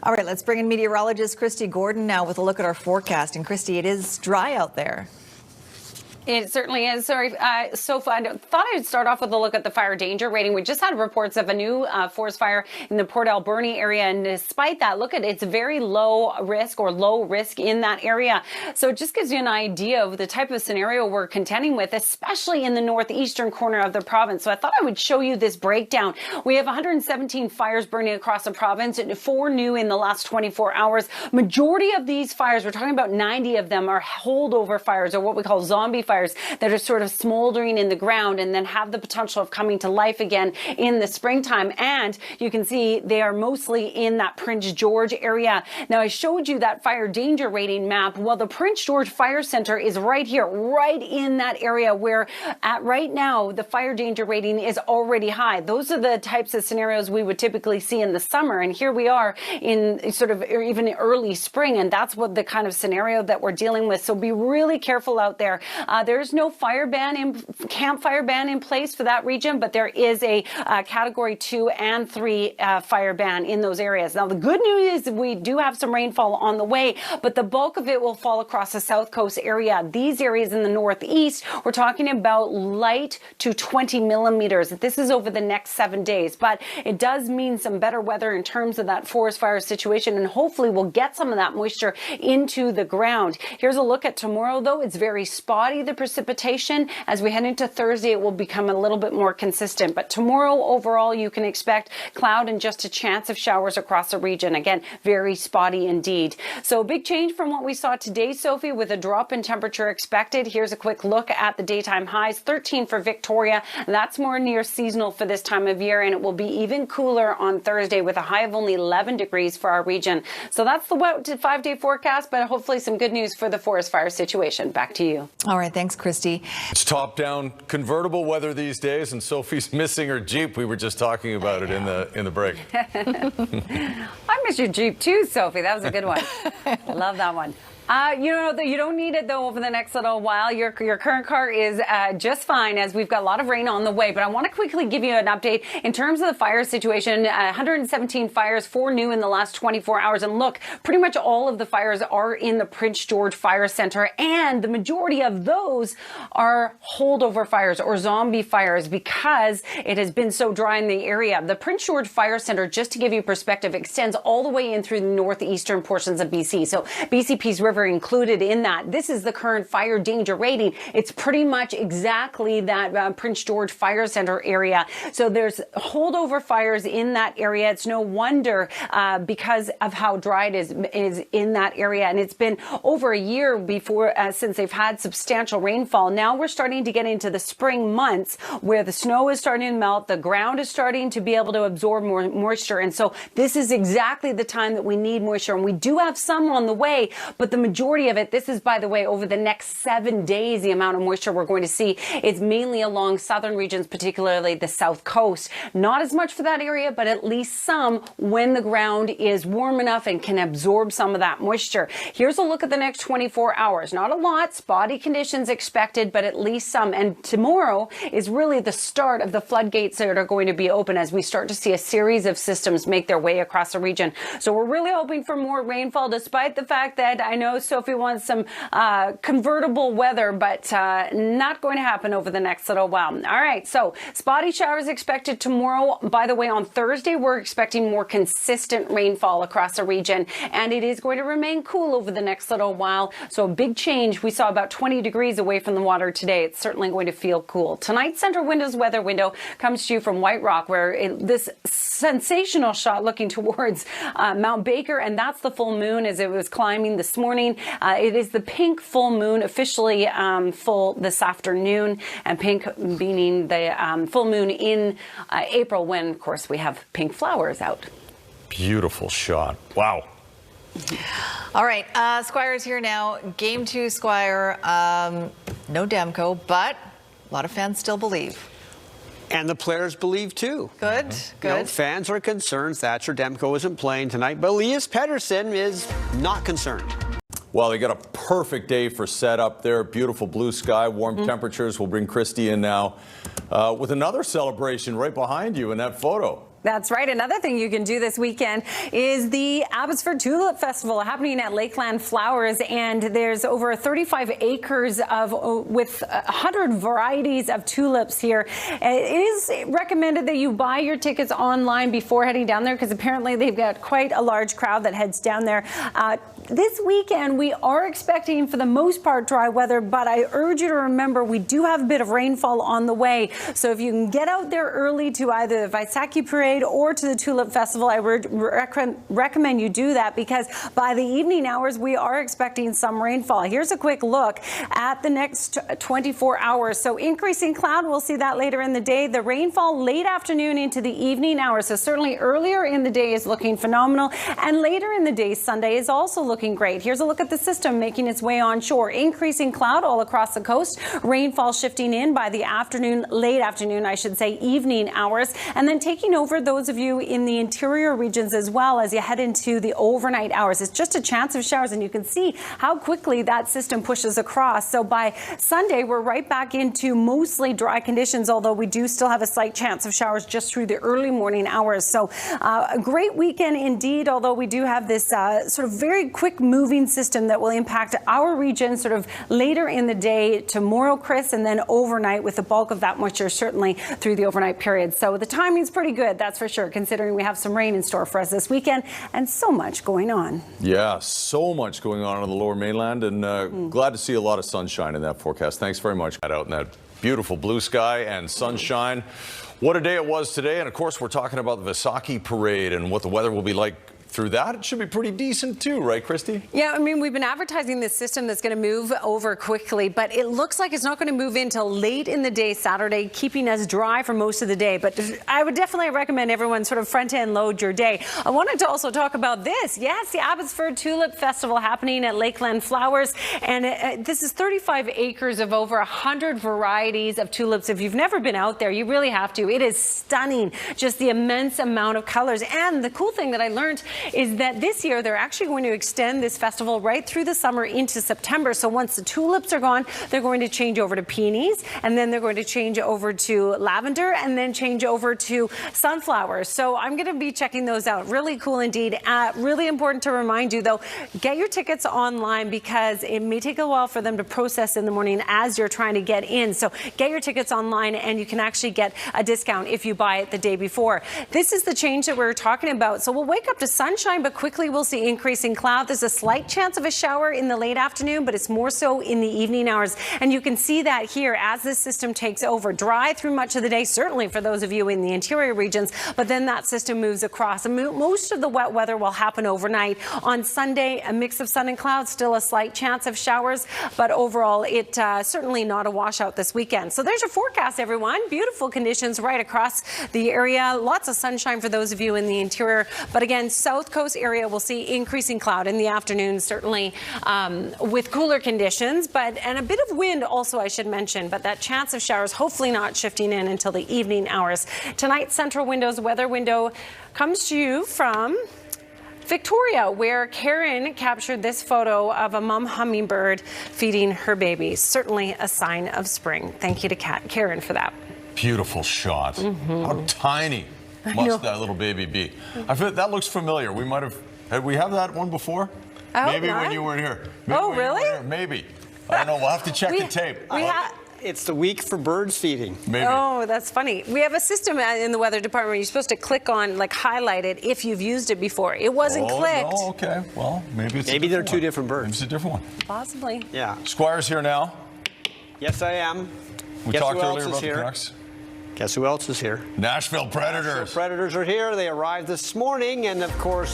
All right, let's bring in meteorologist Kristi Gordon now with a look at our forecast. And Kristi, it is dry out there. It certainly is. Sorry, Sophie, I thought I'd start off with a look at the fire danger rating. We just had reports of a new forest fire in the Port Alberni area, and despite that, look at it's very low risk in that area. So it just gives you an idea of the type of scenario we're contending with, especially in the northeastern corner of the province. So I thought I would show you this breakdown. We have 117 fires burning across the province, and 4 new in the last 24 hours. Majority of these fires, we're talking about 90 of them, are holdover fires, or what we call zombie fires, that are sort of smoldering in the ground and then have the potential of coming to life again in the springtime. And you can see they are mostly in that Prince George area. Now, I showed you that fire danger rating map. Well, the Prince George Fire Center is right here, right in that area where right now the fire danger rating is already high. Those are the types of scenarios we would typically see in the summer. And here we are in sort of even early spring. And that's what the kind of scenario that we're dealing with. So be really careful out there. There's no campfire ban in place for that region, but there is a category 2 and 3 fire ban in those areas. Now, the good news is we do have some rainfall on the way, but the bulk of it will fall across the south coast area. These areas in the northeast, we're talking about light to 20 millimeters. This is over the next 7 days, but it does mean some better weather in terms of that forest fire situation, and hopefully we'll get some of that moisture into the ground. Here's a look at tomorrow, though. It's very spotty, the precipitation. As we head into Thursday, it will become a little bit more consistent. But tomorrow, overall, you can expect cloud and just a chance of showers across the region. Again, very spotty indeed. So big change from what we saw today, Sophie, with a drop in temperature expected. Here's a quick look at the daytime highs. 13 for Victoria. That's more near seasonal for this time of year, and it will be even cooler on Thursday with a high of only 11 degrees for our region. So that's the 5-day forecast, but hopefully some good news for the forest fire situation. Back to you. All right, thanks, Kristi. It's top-down convertible weather these days, and Sophie's missing her Jeep. We were just talking about it in the break. I miss your Jeep too, Sophie. That was a good one. I love that one. You don't need it, though, over the next little while. Your current car is just fine, as we've got a lot of rain on the way. But I want to quickly give you an update in terms of the fire situation. 117 fires, 4 new in the last 24 hours. And look, pretty much all of the fires are in the Prince George Fire Center. And the majority of those are holdover fires or zombie fires because it has been so dry in the area. The Prince George Fire Center, just to give you perspective, extends all the way in through the northeastern portions of BC. So BC Peace River included in that. This is the current fire danger rating. It's pretty much exactly that Prince George Fire Center area. So there's holdover fires in that area. It's no wonder because of how dry it is in that area. And it's been over a year before since they've had substantial rainfall. Now we're starting to get into the spring months where the snow is starting to melt. The ground is starting to be able to absorb more moisture. And so this is exactly the time that we need moisture. And we do have some on the way, but the majority of it, this is, by the way, over the next 7 days, the amount of moisture we're going to see is mainly along southern regions, particularly the south coast. Not as much for that area, but at least some when the ground is warm enough and can absorb some of that moisture. Here's a look at the next 24 hours. Not a lot, spotty conditions expected, but at least some. And tomorrow is really the start of the floodgates that are going to be open as we start to see a series of systems make their way across the region. So we're really hoping for more rainfall, despite the fact that I know Sophie wants some convertible weather, but not going to happen over the next little while. All right, so spotty showers expected tomorrow. By the way, on Thursday, we're expecting more consistent rainfall across the region, and it is going to remain cool over the next little while. So a big change. We saw about 20 degrees away from the water today. It's certainly going to feel cool. Tonight's Center Windows weather window comes to you from White Rock, where this sensational shot looking towards Mount Baker, and that's the full moon as it was climbing this morning. It is the pink full moon, officially full this afternoon, and pink meaning the full moon in April, when, of course, we have pink flowers out. Beautiful shot. Wow. All right, Squire's here now. Game 2, Squire. No Demko, but a lot of fans still believe. And the players believe too. Good, good. You know, fans are concerned Thatcher Demko isn't playing tonight, but Elias Pettersson is not concerned. Well, they got a perfect day for setup there. Beautiful blue sky, warm temperatures. We'll bring Kristi in now with another celebration right behind you in that photo. That's right. Another thing you can do this weekend is the Abbotsford Tulip Festival happening at Lakeland Flowers, and there's over 35 acres with 100 varieties of tulips here. It is recommended that you buy your tickets online before heading down there, because apparently they've got quite a large crowd that heads down there. This weekend we are expecting for the most part dry weather, but I urge you to remember we do have a bit of rainfall on the way. So if you can get out there early to either the Vaisakhi Parade or to the Tulip Festival, I would recommend you do that, because by the evening hours we are expecting some rainfall. Here's a quick look at the next 24 hours. So increasing cloud, we'll see that later in the day. The rainfall late afternoon into the evening hours. So certainly earlier in the day is looking phenomenal, and later in the day Sunday is also looking great. Here's a look at the system making its way onshore. Increasing cloud all across the coast. Rainfall shifting in by the afternoon, late afternoon, I should say, evening hours, and then taking over those of you in the interior regions as well as you head into the overnight hours. It's just a chance of showers, and you can see how quickly that system pushes across. So by Sunday, we're right back into mostly dry conditions, although we do still have a slight chance of showers just through the early morning hours. So a great weekend indeed, although we do have this sort of very quick moving system that will impact our region sort of later in the day tomorrow, Chris, and then overnight, with the bulk of that moisture certainly through the overnight period. So the timing's pretty good, that's for sure, considering we have some rain in store for us this weekend and so much going on. Yeah, so much going on the Lower Mainland, and glad to see a lot of sunshine in that forecast. Thanks very much. Out in that beautiful blue sky and sunshine. What a day it was today. And of course, we're talking about the Vaisakhi Parade and what the weather will be like through that. It should be pretty decent too, right, Kristi? Yeah, I mean, we've been advertising this system that's going to move over quickly, but it looks like it's not going to move in until late in the day Saturday, keeping us dry for most of the day. But I would definitely recommend everyone sort of front-end load your day. I wanted to also talk about this. Yes, the Abbotsford Tulip Festival happening at Lakeland Flowers, and this is 35 acres of over 100 varieties of tulips. If you've never been out there, you really have to. It is stunning, just the immense amount of colors. And the cool thing that I learned is that this year they're actually going to extend this festival right through the summer into September. So once the tulips are gone, they're going to change over to peonies, and then they're going to change over to lavender, and then change over to sunflowers. So I'm going to be checking those out. Really cool indeed. Really important to remind you, though, get your tickets online, because it may take a while for them to process in the morning as you're trying to get in. So get your tickets online, and you can actually get a discount if you buy it the day before. This is the change that we're talking about. So we'll wake up to sunshine, but quickly we'll see increasing cloud. There's a slight chance of a shower in the late afternoon, but it's more so in the evening hours. And you can see that here as this system takes over. Dry through much of the day, certainly for those of you in the interior regions, but then that system moves across. And most of the wet weather will happen overnight. On Sunday, a mix of sun and clouds, still a slight chance of showers, but overall, it certainly not a washout this weekend. So there's your forecast, everyone. Beautiful conditions right across the area. Lots of sunshine for those of you in the interior. But again, South Coast area will see increasing cloud in the afternoon, certainly with cooler conditions, and a bit of wind also, I should mention, but that chance of showers hopefully not shifting in until the evening hours. Tonight's Central Windows weather window comes to you from Victoria, where Karen captured this photo of a mom hummingbird feeding her baby. Certainly a sign of spring. Thank you to Karen for that. Beautiful shot. How tiny must that little baby be? I feel that looks familiar. We might have, had we have that one before? Maybe when you weren't here. Oh, really? Maybe. I don't know. We'll have to check the tape. It's the week for birds feeding. Maybe. Oh, that's funny. We have a system in the weather department where you're supposed to click on, like, highlight it if you've used it before. It wasn't clicked. Oh, okay. Well, maybe they're two different birds. Maybe it's a different one. Possibly. Yeah. Squire's here now. Yes, I am. We talked earlier about the Canucks. Guess who else is here? Nashville Predators. Nashville Predators are here. They arrived this morning, and of course,